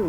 2,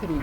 3,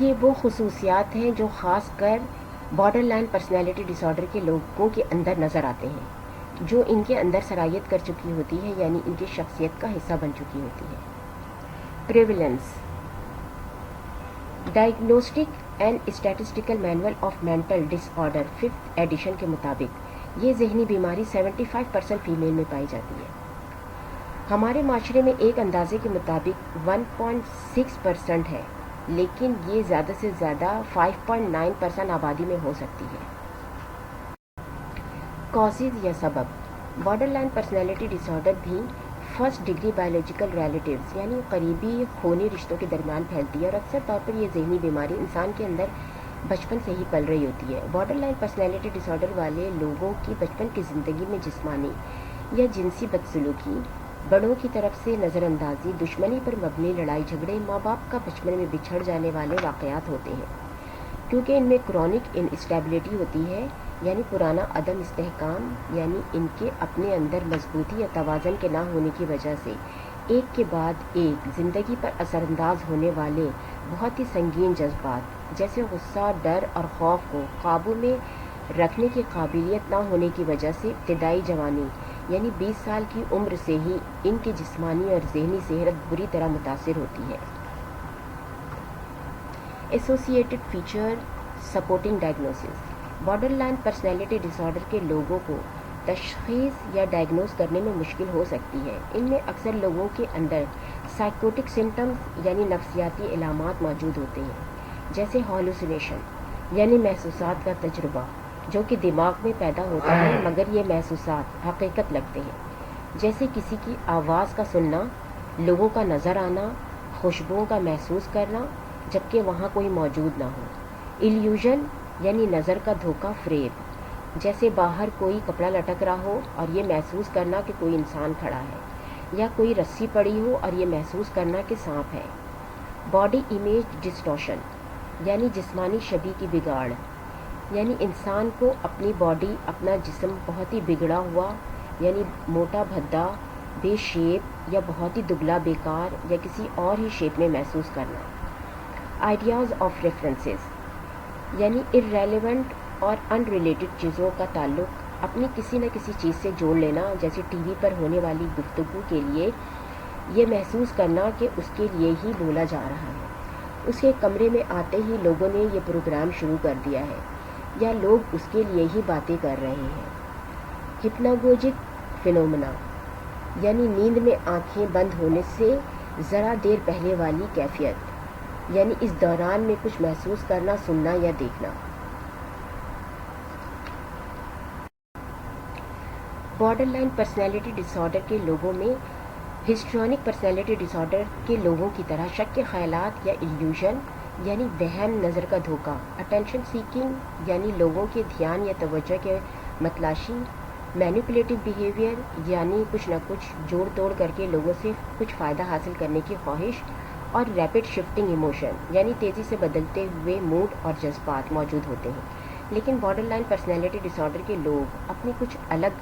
یہ وہ خصوصیات ہیں جو خاص کر border line personality disorder کے لوگوں کے اندر نظر آتے ہیں، جو ان کے اندر سرایت کر چکی ہوتی ہے، یعنی ان کی شخصیت کا حصہ بن چکی ہوتی ہے۔ Prevalence. Diagnostic and statistical manual of mental disorder 5th edition کے مطابق یہ ذہنی بیماری 75% فیمیل میں پائی جاتی ہے۔ ہمارے معاشرے میں ایک اندازے کے مطابق 1.6% ہے، لیکن یہ زیادہ سے زیادہ 5.9% آبادی میں ہو سکتی ہے۔ کازز یا سبب۔ بارڈر لائن پرسنالٹی ڈس آرڈر بھی فرسٹ ڈگری بایولوجیکل ریلیٹیوز یعنی قریبی خونی رشتوں کے درمیان پھیلتی ہے، اور اکثر طور پر یہ ذہنی بیماری انسان کے اندر بچپن سے ہی پل رہی ہوتی ہے۔ بارڈر لائن پرسنالٹی ڈس آرڈر والے لوگوں کی بچپن کی زندگی میں جسمانی یا جنسی بدسلوکی، بڑوں کی طرف سے نظر اندازی، دشمنی پر مبنی لڑائی جھگڑے، ماں باپ کا بچپن میں بچھڑ جانے والے واقعات ہوتے ہیں۔ کیونکہ ان میں کرونک انسٹیبلٹی ہوتی ہے، یعنی پرانا عدم استحکام، یعنی ان کے اپنے اندر مضبوطی یا توازن کے نہ ہونے کی وجہ سے ایک کے بعد ایک زندگی پر اثر انداز ہونے والے بہت ہی سنگین جذبات جیسے غصہ، ڈر اور خوف کو قابو میں رکھنے کی قابلیت نہ ہونے کی وجہ سے ابتدائی جوانی یعنی 20 سال کی عمر سے ہی ان کی جسمانی اور ذہنی صحت بری طرح متاثر ہوتی ہے۔ Associated feature supporting diagnosis. Borderline personality disorder کے لوگوں کو تشخیص یا ڈائگنوز کرنے میں مشکل ہو سکتی ہے۔ ان میں اکثر لوگوں کے اندر سائیکوٹک سمٹمز یعنی نفسیاتی علامات موجود ہوتے ہیں، جیسے ہالوسینیشن یعنی محسوسات کا تجربہ جو کہ دماغ میں پیدا ہوتا ہے مگر یہ محسوسات حقیقت لگتے ہیں، جیسے کسی کی آواز کا سننا، لوگوں کا نظر آنا، خوشبوؤں کا محسوس کرنا جبکہ وہاں کوئی موجود نہ ہو۔ ایلیوژن یعنی نظر کا دھوکہ فریب، جیسے باہر کوئی کپڑا لٹک رہا ہو اور یہ محسوس کرنا کہ کوئی انسان کھڑا ہے، یا کوئی رسی پڑی ہو اور یہ محسوس کرنا کہ سانپ ہے۔ باڈی امیج ڈسٹورشن یعنی جسمانی شبیہ کی بگاڑ، یعنی انسان کو اپنی باڈی، اپنا جسم بہت ہی بگڑا ہوا یعنی موٹا بھدا، بے شیپ یا بہت ہی دبلا بیکار یا کسی اور ہی شیپ میں محسوس کرنا۔ آئیڈیاز آف ریفرنسز یعنی ارریلیونٹ اور ان ریلیٹڈ چیزوں کا تعلق اپنی کسی نہ کسی چیز سے جوڑ لینا، جیسے ٹی وی پر ہونے والی گفتگو کے لیے یہ محسوس کرنا کہ اس کے لیے ہی بولا جا رہا ہے، اس کے کمرے میں آتے ہی لوگوں نے یہ پروگرام شروع کر دیا ہے، یا لوگ اس کے لیے ہی باتیں کر رہے ہیں۔ ہپناگوجک فینومنا یعنی نیند میں آنکھیں بند ہونے سے ذرا دیر پہلے والی کیفیت، یعنی اس دوران میں کچھ محسوس کرنا، سننا یا دیکھنا۔ Border line personality disorder کے لوگوں میں ہسٹریونک پرسنالٹی ڈس آرڈر کے لوگوں کی طرح شک کے خیالات یا ایلیوژن یعنی وہم، نظر کا دھوکہ، اٹینشن سیکنگ یعنی لوگوں کے دھیان یا توجہ کے متلاشی، مینیپولیٹو بیہیویئر یعنی کچھ نہ کچھ جوڑ توڑ کر کے لوگوں سے کچھ فائدہ حاصل کرنے کی خواہش، اور ریپڈ شفٹنگ ایموشن یعنی تیزی سے بدلتے ہوئے موڈ اور جذبات موجود ہوتے ہیں۔ لیکن border line personality disorder کے لوگ اپنی کچھ الگ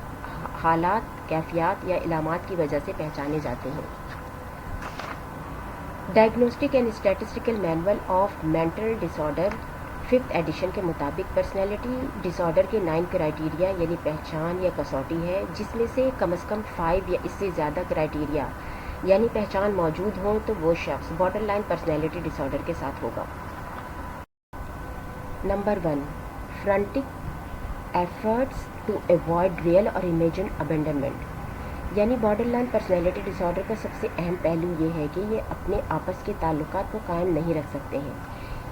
حالات، کیفیات یا علامات کی وجہ سے پہچانے جاتے ہیں۔ Diagnostic and statistical manual of mental disorder 5th edition کے مطابق پرسنالٹی ڈس آرڈر کے 9 کرائیٹیریا یعنی پہچان یا کسوٹی ہے، جس میں سے کم از کم 5 یا اس سے زیادہ کرائیٹیریا یعنی پہچان موجود ہوں تو وہ شخص borderline personality disorder کے ساتھ ہوگا۔ Number 1، frantic efforts to avoid real اور امیجن ابینڈنمنٹ یعنی borderline personality disorder کا سب سے اہم پہلو یہ ہے کہ یہ اپنے آپس کے تعلقات کو قائم نہیں رکھ سکتے ہیں،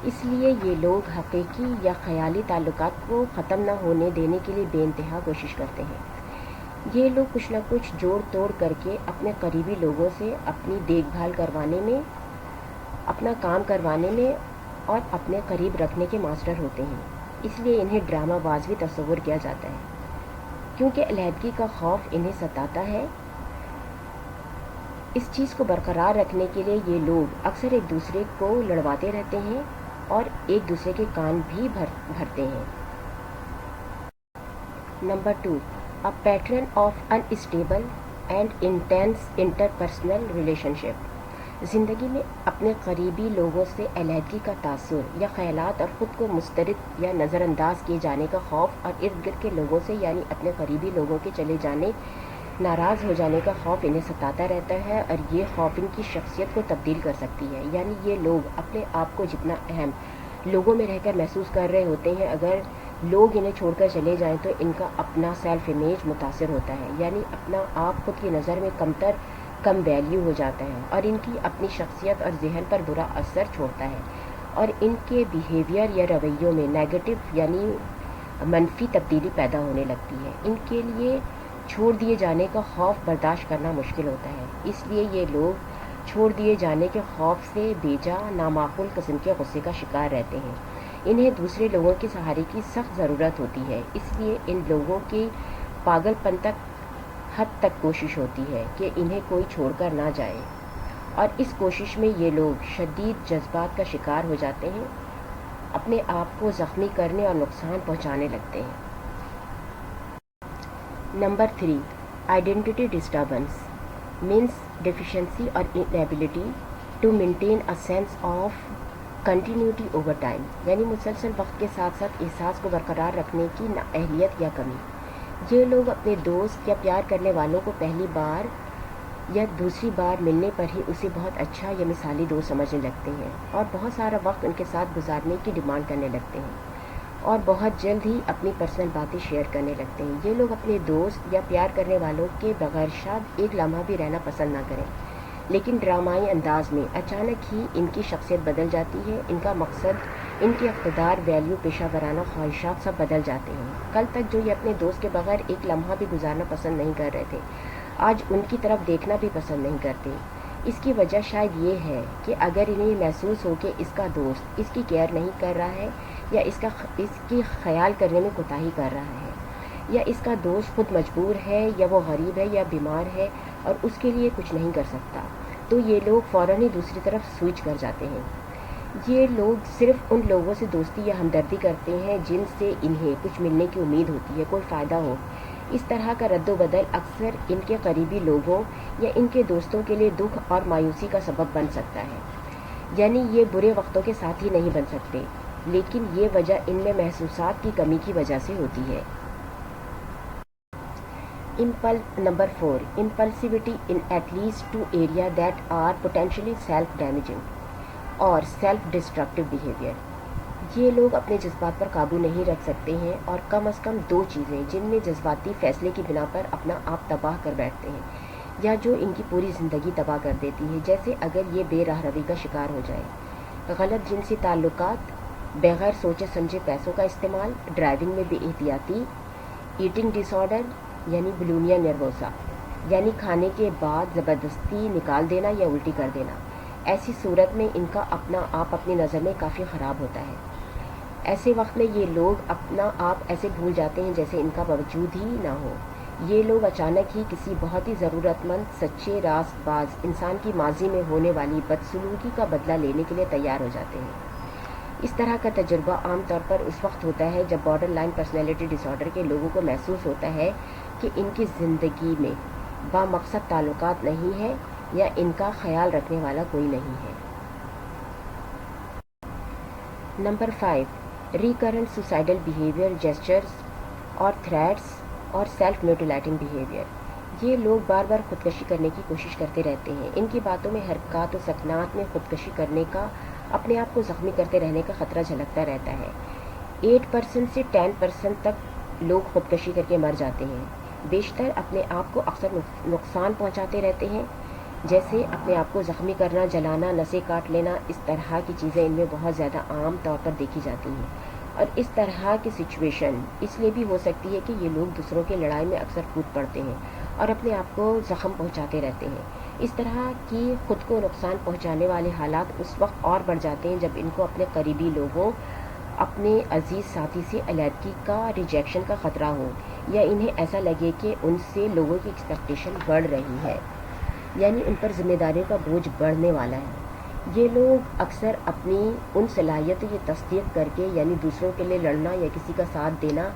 اس لیے یہ لوگ حقیقی یا خیالی تعلقات کو ختم نہ ہونے دینے کے لیے بے انتہا کوشش کرتے ہیں۔ یہ لوگ کچھ نہ کچھ جوڑ توڑ کر کے اپنے قریبی لوگوں سے اپنی دیکھ بھال کروانے میں، اپنا کام کروانے میں اور اپنے قریب رکھنے کے ماسٹر ہوتے ہیں، اس لیے انہیں ڈرامہ باز بھی تصور کیا جاتا ہے۔ کیونکہ علیحدگی کا خوف انہیں ستاتا ہے، اس چیز کو برقرار رکھنے کے لیے یہ لوگ اکثر ایک دوسرے کو لڑواتے رہتے ہیں اور ایک دوسرے کے کان بھی بھرتے ہیں۔ Number 2، a pattern of unstable and intense interpersonal relationship زندگی میں اپنے قریبی لوگوں سے علیحدگی کا تاثر یا خیالات اور خود کو مسترد یا نظر انداز کیے جانے کا خوف اور ارد گرد کے لوگوں سے یعنی اپنے قریبی لوگوں کے چلے جانے ناراض ہو جانے کا خوف انہیں ستاتا رہتا ہے، اور یہ خوف ان کی شخصیت کو تبدیل کر سکتی ہے۔ یعنی یہ لوگ اپنے آپ کو جتنا اہم لوگوں میں رہ کر محسوس کر رہے ہوتے ہیں، اگر لوگ انہیں چھوڑ کر چلے جائیں تو ان کا اپنا سیلف امیج متاثر ہوتا ہے، یعنی اپنا آپ خود کی نظر میں کم ویلیو ہو جاتا ہے، اور ان کی اپنی شخصیت اور ذہن پر برا اثر چھوڑتا ہے، اور ان کے بیہیویئر یا رویوں میں نیگیٹو یعنی منفی تبدیلی پیدا ہونے لگتی ہے۔ ان کے لیے چھوڑ دیے جانے کا خوف برداشت کرنا مشکل ہوتا ہے، اس لیے یہ لوگ چھوڑ دیے جانے کے خوف سے بیجا نامعقول قسم کے غصے کا شکار رہتے ہیں۔ انہیں دوسرے لوگوں کے سہارے کی سخت ضرورت ہوتی ہے، اس لیے ان لوگوں کی پاگل پن تک حد تک کوشش ہوتی ہے کہ انہیں کوئی چھوڑ کر نہ جائے، اور اس کوشش میں یہ لوگ شدید جذبات کا شکار ہو جاتے ہیں، اپنے آپ کو زخمی کرنے اور نقصان پہنچانے لگتے ہیں۔ Number 3، identity disturbance means deficiency اور inability to maintain a sense of continuity over time, یعنی مسلسل وقت کے ساتھ ساتھ احساس کو برقرار رکھنے کی نااہلیت یا کمی۔ یہ لوگ اپنے دوست یا پیار کرنے والوں کو پہلی بار یا دوسری بار ملنے پر ہی اسے بہت اچھا یا مثالی دوست سمجھنے لگتے ہیں، اور بہت سارا وقت ان کے ساتھ گزارنے کی ڈیمانڈ کرنے لگتے ہیں، اور بہت جلد ہی اپنی پرسنل باتیں شیئر کرنے لگتے ہیں۔ یہ لوگ اپنے دوست یا پیار کرنے والوں کے بغیر شاید ایک لمحہ بھی رہنا پسند نہ کریں، لیکن ڈرامائی انداز میں اچانک ہی ان کی شخصیت بدل جاتی ہے، ان کا مقصد، ان کے اقتدار، ویلیو، پیشہ ورانہ خواہشات سب بدل جاتے ہیں۔ کل تک جو یہ اپنے دوست کے بغیر ایک لمحہ بھی گزارنا پسند نہیں کر رہے تھے، آج ان کی طرف دیکھنا بھی پسند نہیں کرتے۔ اس کی وجہ شاید یہ ہے کہ اگر انہیں محسوس ہو کہ اس کا دوست اس کی کیئر نہیں کر رہا ہے، یا اس کی خیال کرنے میں کوتاہی کر رہا ہے، یا اس کا دوست خود مجبور ہے، یا وہ غریب ہے یا بیمار ہے اور اس کے لیے کچھ نہیں کر سکتا، تو یہ لوگ فوراً ہی دوسری طرف سوئچ کر جاتے ہیں۔ یہ لوگ صرف ان لوگوں سے دوستی یا ہمدردی کرتے ہیں جن سے انہیں کچھ ملنے کی امید ہوتی ہے، کوئی فائدہ ہو۔ اس طرح کا رد و بدل اکثر ان کے قریبی لوگوں یا ان کے دوستوں کے لیے دکھ اور مایوسی کا سبب بن سکتا ہے، یعنی یہ برے وقتوں کے ساتھ ہی نہیں بن سکتے، لیکن یہ وجہ ان میں محسوسات کی کمی کی وجہ سے ہوتی ہے۔ Number 4، impulsivity in at least 2 areas that are potentially self-damaging اور سیلف ڈسٹرکٹیو بیہیویئر۔ یہ لوگ اپنے جذبات پر قابو نہیں رکھ سکتے ہیں، اور کم از کم 2 چیزیں جن میں جذباتی فیصلے کی بنا پر اپنا آپ تباہ کر بیٹھتے ہیں، یا جو ان کی پوری زندگی تباہ کر دیتی ہے، جیسے اگر یہ بے راہ روی کا شکار ہو جائے، غلط جنسی تعلقات، بغیر سوچے سمجھے پیسوں کا استعمال، ڈرائیونگ میں بے احتیاطی، ایٹنگ ڈس آرڈر یعنی بلیمیا نروسا یعنی کھانے کے بعد زبردستی نکال دینا یا الٹی کر دینا۔ ایسی صورت میں ان کا اپنا آپ اپنی نظر میں کافی خراب ہوتا ہے۔ ایسے وقت میں یہ لوگ اپنا آپ ایسے بھول جاتے ہیں جیسے ان کا وجود ہی نہ ہو۔ یہ لوگ اچانک ہی کسی بہت ہی ضرورت مند، سچے، راست باز انسان کی ماضی میں ہونے والی بدسلوکی کا بدلہ لینے کے لیے تیار ہو جاتے ہیں۔ اس طرح کا تجربہ عام طور پر اس وقت ہوتا ہے جب border line personality disorder کے لوگوں کو محسوس ہوتا ہے کہ ان کی زندگی میں بامقصد تعلقات نہیں ہے، یا ان کا خیال رکھنے والا کوئی نہیں ہے۔ Number 5، recurrent suicidal behaviour, gestures اور تھریٹس اور سیلف میوٹیلیٹنگ بیہیویئر۔ یہ لوگ بار بار خودکشی کرنے کی کوشش کرتے رہتے ہیں۔ ان کی باتوں میں، حرکات و سکنات میں خودکشی کرنے کا، اپنے آپ کو زخمی کرتے رہنے کا خطرہ جھلکتا رہتا ہے۔ 8% سے 10% تک لوگ خودکشی کر کے مر جاتے ہیں۔ بیشتر اپنے آپ کو اکثر نقصان پہنچاتے رہتے ہیں، جیسے اپنے آپ کو زخمی کرنا، جلانا، نسیں کاٹ لینا۔ اس طرح کی چیزیں ان میں بہت زیادہ عام طور پر دیکھی جاتی ہیں، اور اس طرح کی سچویشن اس لیے بھی ہو سکتی ہے کہ یہ لوگ دوسروں کی لڑائی میں اکثر کود پڑتے ہیں اور اپنے آپ کو زخم پہنچاتے رہتے ہیں۔ اس طرح کی خود کو نقصان پہنچانے والے حالات اس وقت اور بڑھ جاتے ہیں جب ان کو اپنے قریبی لوگوں، اپنے عزیز ساتھی سے علیحدگی کا، ریجیکشن کا خطرہ ہو، یا انہیں ایسا لگے کہ ان سے لوگوں کی ایکسپیکٹیشن بڑھ رہی ہے، یعنی ان پر ذمہ داریوں کا بوجھ بڑھنے والا ہے۔ یہ لوگ اکثر اپنی ان صلاحیتوں کی تصدیق کر کے، یعنی دوسروں کے لیے لڑنا یا کسی کا ساتھ دینا،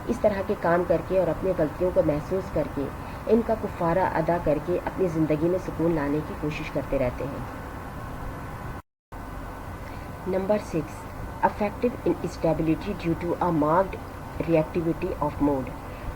اس طرح کے کام کر کے اور اپنی غلطیوں کو محسوس کر کے، ان کا کفارہ ادا کر کے اپنی زندگی میں سکون لانے کی کوشش کرتے رہتے ہیں۔ Number 6. Affective instability due to a marked reactivity of mood.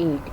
8.